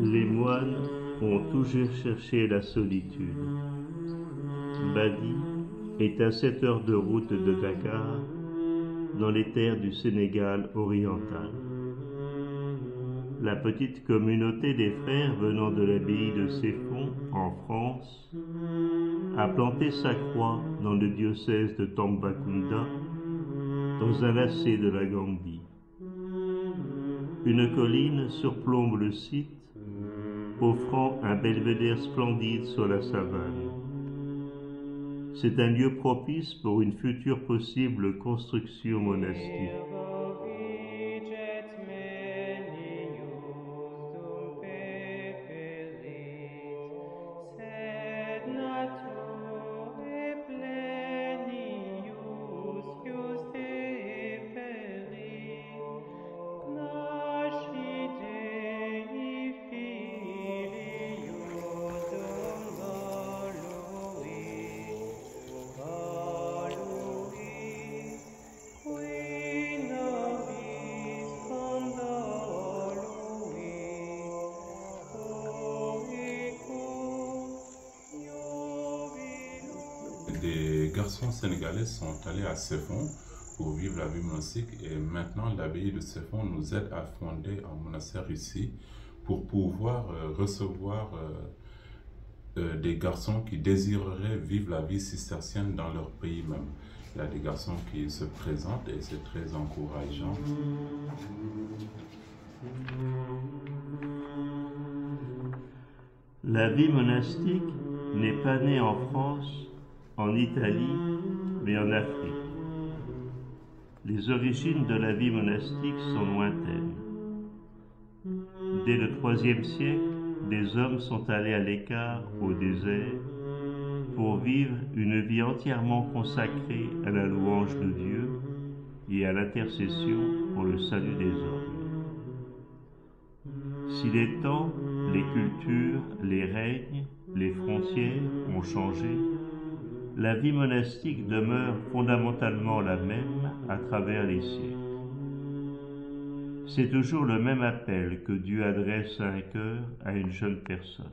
Les moines ont toujours cherché la solitude. Badi est à 7 heures de route de Dakar, dans les terres du Sénégal oriental. La petite communauté des frères venant de l'abbaye de Ceffonds, en France, a planté sa croix dans le diocèse de Tambacounda, dans un lacet de la Gambie. Une colline surplombe le site, offrant un belvédère splendide sur la savane. C'est un lieu propice pour une future possible construction monastique. Des garçons sénégalais sont allés à Ceffonds pour vivre la vie monastique et maintenant l'abbaye de Ceffonds nous aide à fonder un monastère ici pour pouvoir recevoir des garçons qui désireraient vivre la vie cistercienne dans leur pays même. Il y a des garçons qui se présentent et c'est très encourageant. La vie monastique n'est pas née en France, en Italie, mais en Afrique. Les origines de la vie monastique sont lointaines. Dès le IIIe siècle, des hommes sont allés à l'écart, au désert, pour vivre une vie entièrement consacrée à la louange de Dieu et à l'intercession pour le salut des hommes. Si les temps, les cultures, les règnes, les frontières ont changé, la vie monastique demeure fondamentalement la même à travers les siècles. C'est toujours le même appel que Dieu adresse à un cœur, à une jeune personne.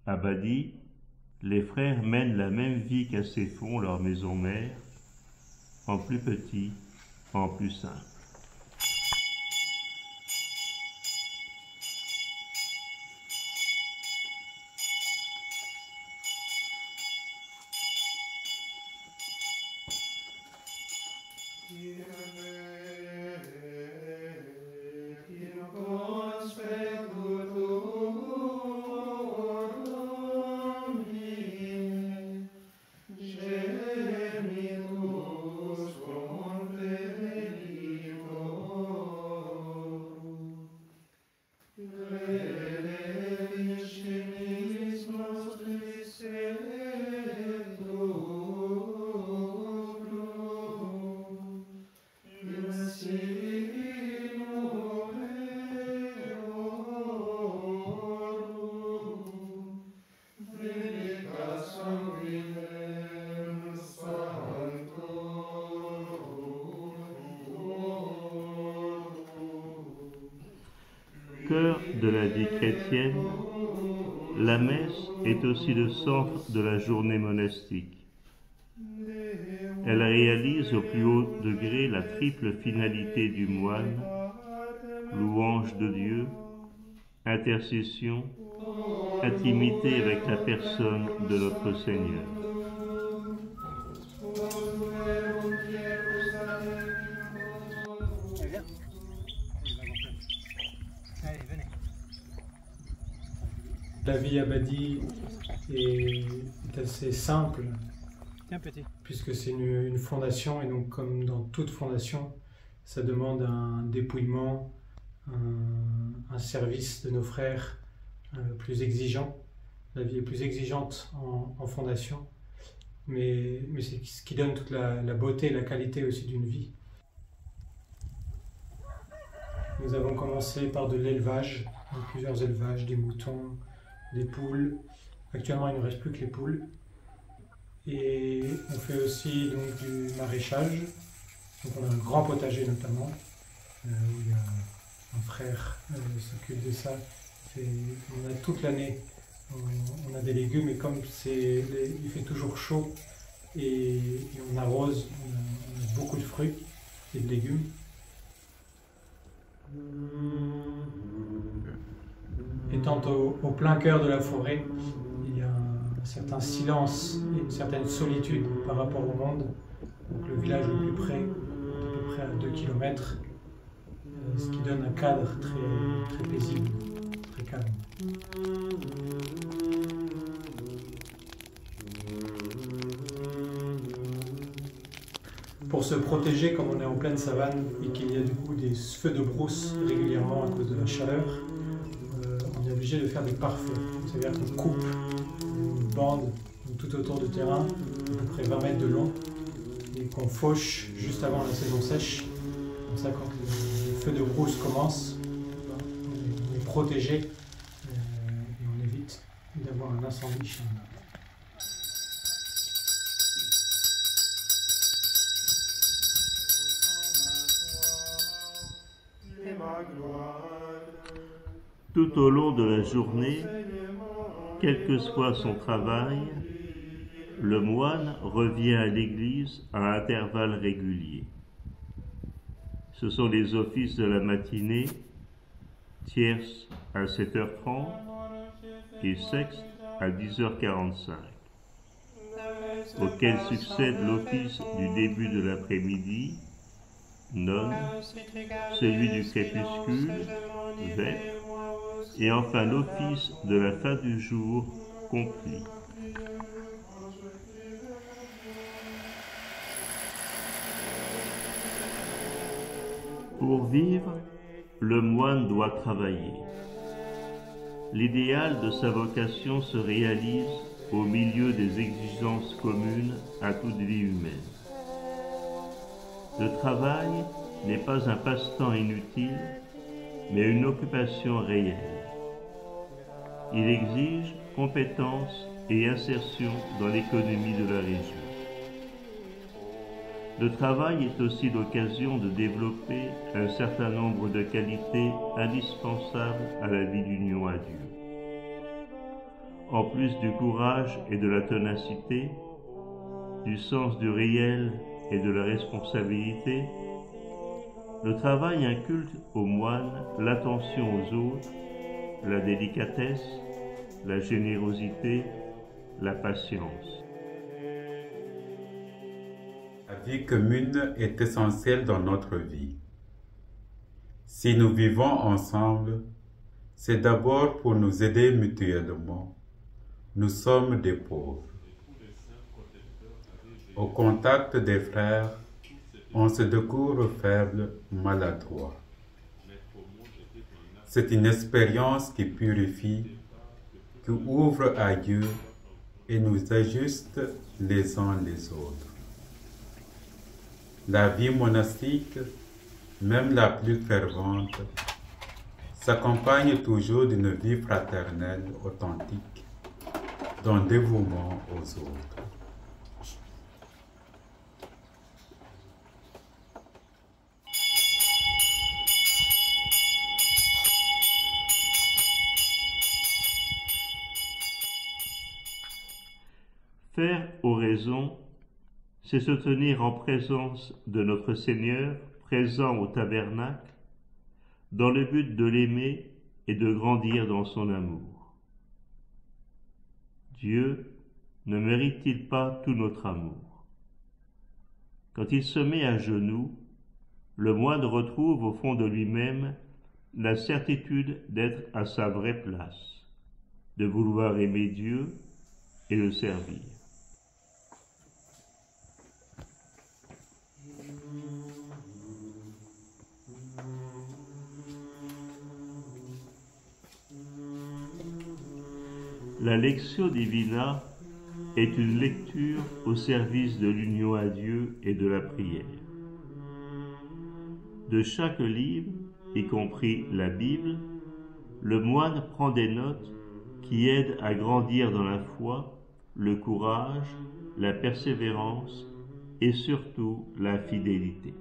À Badi, les frères mènent la même vie qu'à Ceffonds, leur maison mère, en plus petit, en plus simple. Cœur de la vie chrétienne, la messe est aussi le centre de la journée monastique. Elle réalise au plus haut degré la triple finalité du moine, louange de Dieu, intercession, intimité avec la personne de notre Seigneur. La vie à Badi est assez simple, puisque c'est une fondation, et donc comme dans toute fondation, ça demande un dépouillement, un service de nos frères plus exigeant. La vie est plus exigeante en fondation, mais c'est ce qui donne toute la beauté et la qualité aussi d'une vie. Nous avons commencé par de l'élevage, plusieurs élevages, des moutons, des poules. Actuellement, il ne reste plus que les poules. Et on fait aussi donc, du maraîchage. Donc on a un grand potager notamment, où il y a un frère qui s'occupe de ça. On a toute l'année, on a des légumes, et comme il fait toujours chaud et on arrose, on a beaucoup de fruits et de légumes. Étant au plein cœur de la forêt, il y a un certain silence et une certaine solitude par rapport au monde. Donc le village le plus près est à peu près à 2 km, ce qui donne un cadre très paisible, très calme. Pour se protéger, comme on est en pleine savane et qu'il y a du coup des feux de brousse régulièrement à cause de la chaleur, on est obligé de faire des pare-feux. C'est-à-dire qu'on coupe une bande tout autour du terrain, à peu près 20 mètres de long, et qu'on fauche juste avant la saison sèche. Comme ça, quand les feux de brousse commencent, on est protégé et on évite d'avoir un incendie chez nous. Tout au long de la journée, quel que soit son travail, le moine revient à l'église à intervalles réguliers. Ce sont les offices de la matinée, tierce à 7h30 et sexte à 10h45, auquel succède l'office du début de l'après-midi, none, celui du crépuscule, vêpres, et enfin l'office de la fin du jour, complis. Pour vivre, le moine doit travailler. L'idéal de sa vocation se réalise au milieu des exigences communes à toute vie humaine. Le travail n'est pas un passe-temps inutile, mais une occupation réelle. Il exige compétence et insertion dans l'économie de la région. Le travail est aussi l'occasion de développer un certain nombre de qualités indispensables à la vie d'union à Dieu. En plus du courage et de la ténacité, du sens du réel et de la responsabilité, le travail inculque aux moines l'attention aux autres, la délicatesse, la générosité, la patience. La vie commune est essentielle dans notre vie. Si nous vivons ensemble, c'est d'abord pour nous aider mutuellement. Nous sommes des pauvres. Au contact des frères, on se découvre faible, maladroit. C'est une expérience qui purifie, qui ouvre à Dieu et nous ajuste les uns les autres. La vie monastique, même la plus fervente, s'accompagne toujours d'une vie fraternelle authentique, d'un dévouement aux autres. Faire oraison, c'est se tenir en présence de notre Seigneur, présent au tabernacle, dans le but de l'aimer et de grandir dans son amour. Dieu ne mérite-t-il pas tout notre amour? Quand il se met à genoux, le moine retrouve au fond de lui-même la certitude d'être à sa vraie place, de vouloir aimer Dieu et le servir. La Lectio Divina est une lecture au service de l'union à Dieu et de la prière. De chaque livre, y compris la Bible, le moine prend des notes qui aident à grandir dans la foi, le courage, la persévérance et surtout la fidélité.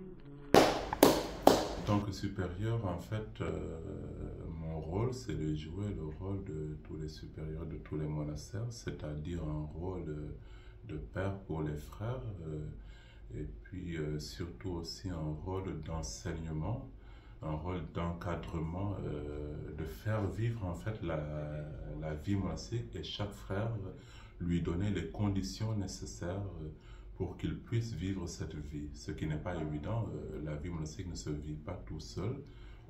En tant que supérieur, en fait, mon rôle, c'est de jouer le rôle de tous les supérieurs de tous les monastères, c'est-à-dire un rôle de père pour les frères, et puis surtout aussi un rôle d'enseignement, un rôle d'encadrement, de faire vivre en fait la vie monastique et chaque frère lui donner les conditions nécessaires pour qu'il puisse vivre cette vie. Ce qui n'est pas évident, la vie monastique ne se vit pas tout seul.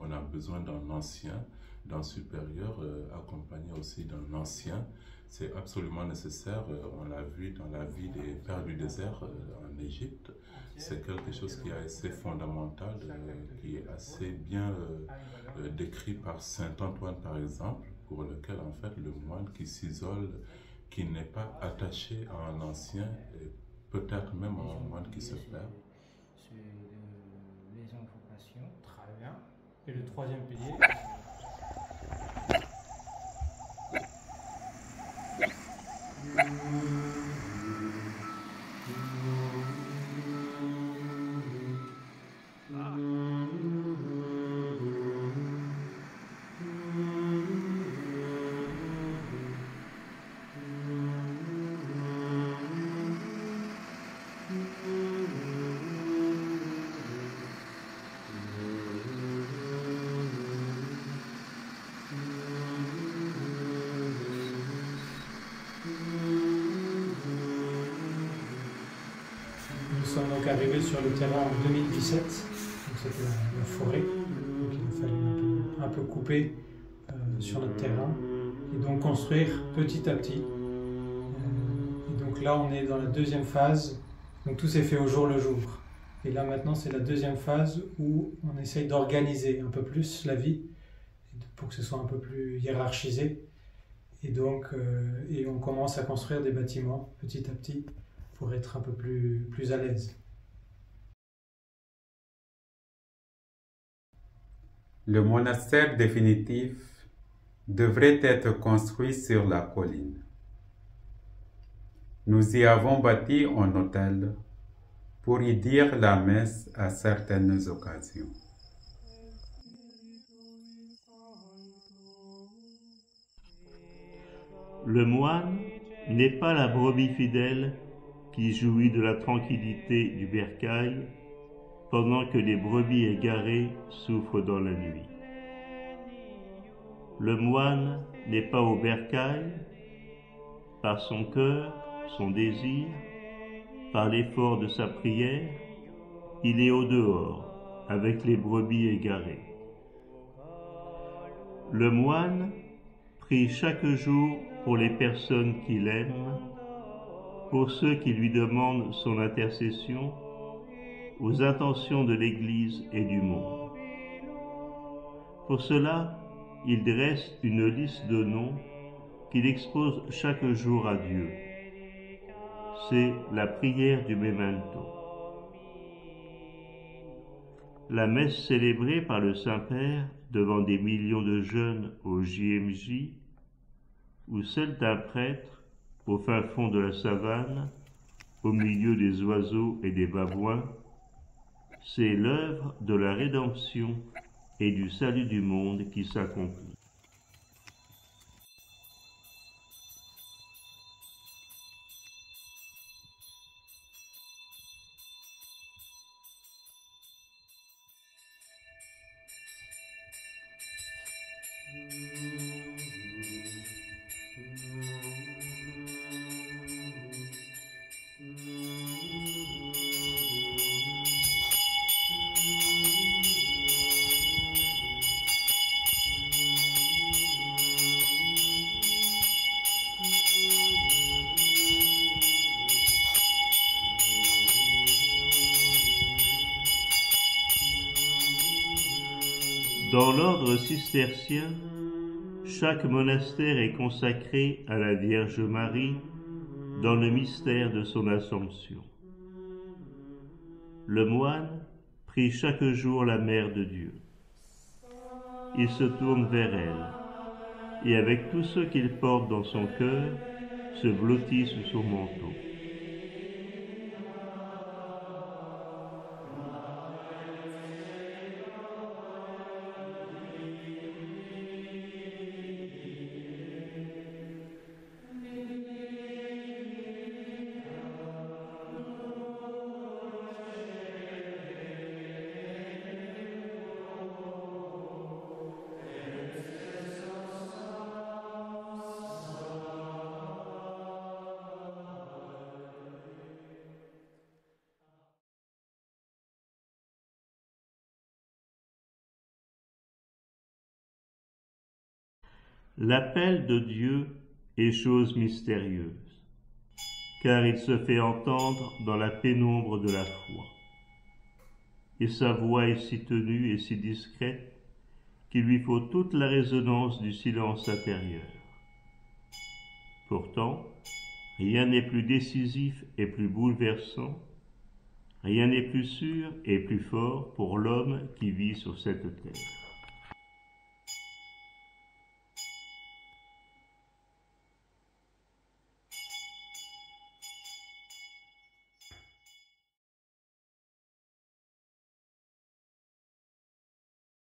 On a besoin d'un ancien, d'un supérieur, accompagné aussi d'un ancien. C'est absolument nécessaire, on l'a vu dans la vie des pères du désert en Égypte. C'est quelque chose qui est assez fondamental, qui est assez bien décrit par saint Antoine par exemple, pour lequel en fait le moine qui s'isole, qui n'est pas attaché à un ancien, et peut-être même un moine qui se perd. C'est les invocations, très bien. Et le troisième pilier. Nous sommes donc arrivés sur le terrain en 2017, donc c'était la forêt, donc il a fallu un peu couper sur notre terrain et donc construire petit à petit. Et donc là on est dans la deuxième phase, donc tout s'est fait au jour le jour. Et là maintenant c'est la deuxième phase où on essaye d'organiser un peu plus la vie pour que ce soit un peu plus hiérarchisé. Et donc et on commence à construire des bâtiments petit à petit pour être un peu plus à l'aise. Le monastère définitif devrait être construit sur la colline. Nous y avons bâti un autel pour y dire la messe à certaines occasions. Le moine n'est pas la brebis fidèle qui jouit de la tranquillité du bercail pendant que les brebis égarées souffrent dans la nuit. Le moine n'est pas au bercail par son cœur, son désir, par l'effort de sa prière, il est au dehors avec les brebis égarées. Le moine prie chaque jour pour les personnes qu'il aime, pour ceux qui lui demandent son intercession, aux intentions de l'Église et du monde. Pour cela, il dresse une liste de noms qu'il expose chaque jour à Dieu. C'est la prière du memento. La messe célébrée par le Saint-Père devant des millions de jeunes au JMJ, ou celle d'un prêtre au fin fond de la savane, au milieu des oiseaux et des babouins, c'est l'œuvre de la rédemption et du salut du monde qui s'accomplit. Dans l'ordre cistercien, chaque monastère est consacré à la Vierge Marie dans le mystère de son Assomption. Le moine prie chaque jour la Mère de Dieu. il se tourne vers elle, et avec tout ce qu'il porte dans son cœur, se blottit sous son manteau. L'appel de Dieu est chose mystérieuse, car il se fait entendre dans la pénombre de la foi. Et sa voix est si tenue et si discrète qu'il lui faut toute la résonance du silence intérieur. Pourtant, rien n'est plus décisif et plus bouleversant, rien n'est plus sûr et plus fort pour l'homme qui vit sur cette terre.